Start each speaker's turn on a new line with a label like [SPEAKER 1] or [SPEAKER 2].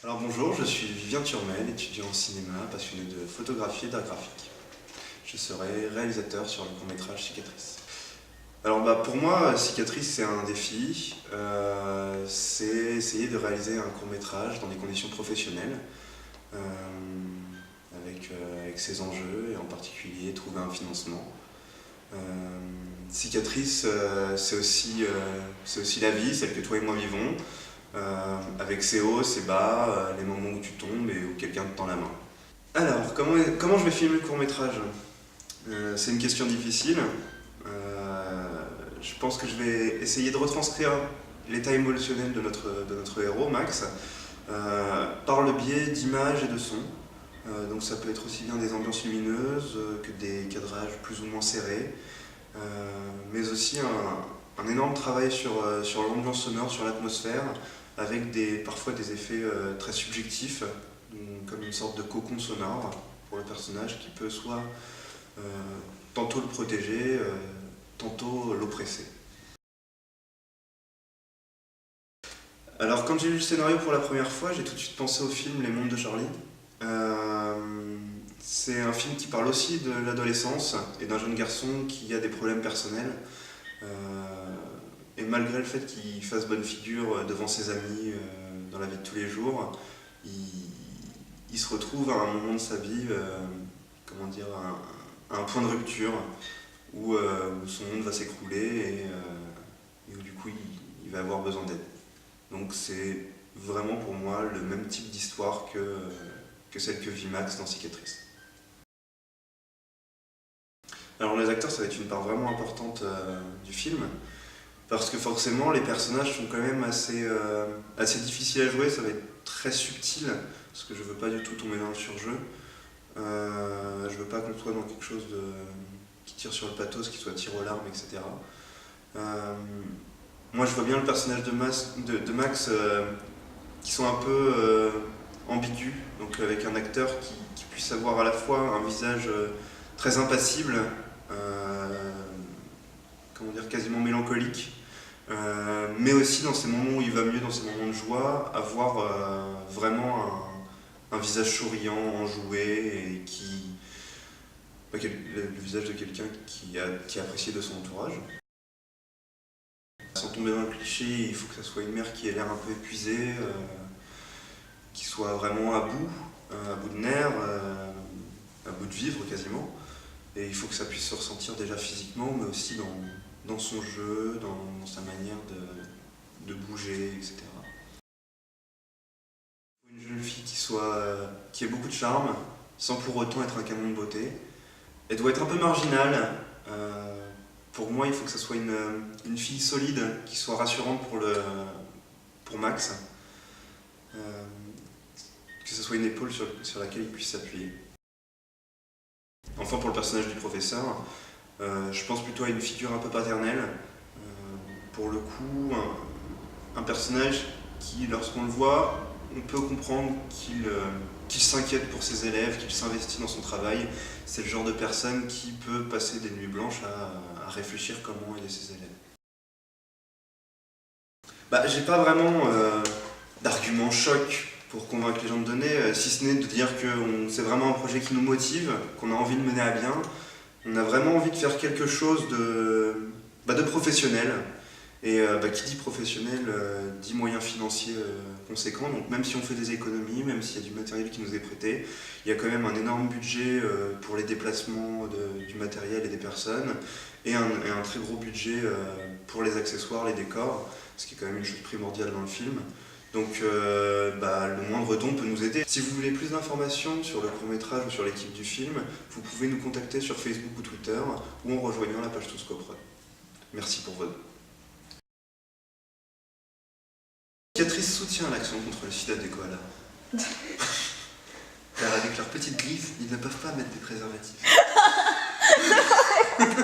[SPEAKER 1] Alors bonjour, je suis Vivien Turmel, étudiant en cinéma, passionné de photographie et d'art graphique. Je serai réalisateur sur le court-métrage Cicatrice. Alors pour moi, Cicatrice c'est un défi, c'est essayer de réaliser un court-métrage dans des conditions professionnelles, avec ses enjeux et en particulier trouver un financement. Cicatrice c'est aussi la vie, celle que toi et moi vivons. Avec ses hauts, ses bas, les moments où tu tombes et où quelqu'un te tend la main. Alors, comment je vais filmer le court-métrage ? C'est une question difficile. Je pense que je vais essayer de retranscrire l'état émotionnel de notre héros, Max, par le biais d'images et de sons. Donc ça peut être aussi bien des ambiances lumineuses que des cadrages plus ou moins serrés, mais aussi un énorme travail sur l'ambiance sonore, sur l'atmosphère, avec parfois des effets très subjectifs, comme une sorte de cocon sonore pour le personnage qui peut soit tantôt le protéger, tantôt l'oppresser. Alors quand j'ai lu le scénario pour la première fois, j'ai tout de suite pensé au film Les Mondes de Charlie. C'est un film qui parle aussi de l'adolescence et d'un jeune garçon qui a des problèmes personnels. Et malgré le fait qu'il fasse bonne figure devant ses amis dans la vie de tous les jours, il se retrouve à un moment de sa vie, à un point de rupture où son monde va s'écrouler et où du coup il va avoir besoin d'aide. Donc c'est vraiment pour moi le même type d'histoire que celle que vit Max dans Cicatrice. Alors les acteurs, ça va être une part vraiment importante du film, parce que forcément les personnages sont quand même assez difficiles à jouer, ça va être très subtil, parce que je veux pas du tout tomber dans le surjeu. Je veux pas qu'on soit dans quelque chose qui tire sur le pathos, qui soit tir aux larmes, etc. Moi je vois bien le personnage de Max qui sont un peu ambigus, donc avec un acteur qui puisse avoir à la fois un visage très impassible, quasiment mélancolique, mais aussi dans ces moments où il va mieux, dans ces moments de joie, avoir vraiment un visage souriant, enjoué, et le visage de quelqu'un qui est apprécié de son entourage. Sans tomber dans le cliché, il faut que ça soit une mère qui ait l'air un peu épuisée, qui soit vraiment à bout de nerfs, à bout de vivre quasiment. Et il faut que ça puisse se ressentir déjà physiquement, mais aussi dans son jeu, dans sa manière de bouger, etc. Une jeune fille qui ait beaucoup de charme, sans pour autant être un canon de beauté. Elle doit être un peu marginale. Pour moi, il faut que ça soit une fille solide, qui soit rassurante pour Max. Que ce soit une épaule sur laquelle il puisse s'appuyer. Enfin, pour le personnage du professeur, je pense plutôt à une figure un peu paternelle. Pour le coup, un personnage qui, lorsqu'on le voit, on peut comprendre qu'il s'inquiète pour ses élèves, qu'il s'investit dans son travail. C'est le genre de personne qui peut passer des nuits blanches à réfléchir comment aider ses élèves. J'ai pas vraiment d'argument choc pour convaincre les gens de donner, si ce n'est de dire que c'est vraiment un projet qui nous motive, qu'on a envie de mener à bien. On a vraiment envie de faire quelque chose de professionnel. Et qui dit professionnel dit moyens financiers conséquents. Donc même si on fait des économies, même s'il y a du matériel qui nous est prêté, il y a quand même un énorme budget pour les déplacements du matériel et des personnes, et un très gros budget pour les accessoires, les décors, ce qui est quand même une chose primordiale dans le film. Donc le moindre don peut nous aider. Si vous voulez plus d'informations sur le court-métrage ou sur l'équipe du film, vous pouvez nous contacter sur Facebook ou Twitter, ou en rejoignant la page TousCoProd. Merci pour votre... Cicatrice soutient l'action contre le sida des koalas. Car avec leurs petites griffes, ils ne peuvent pas mettre des préservatifs.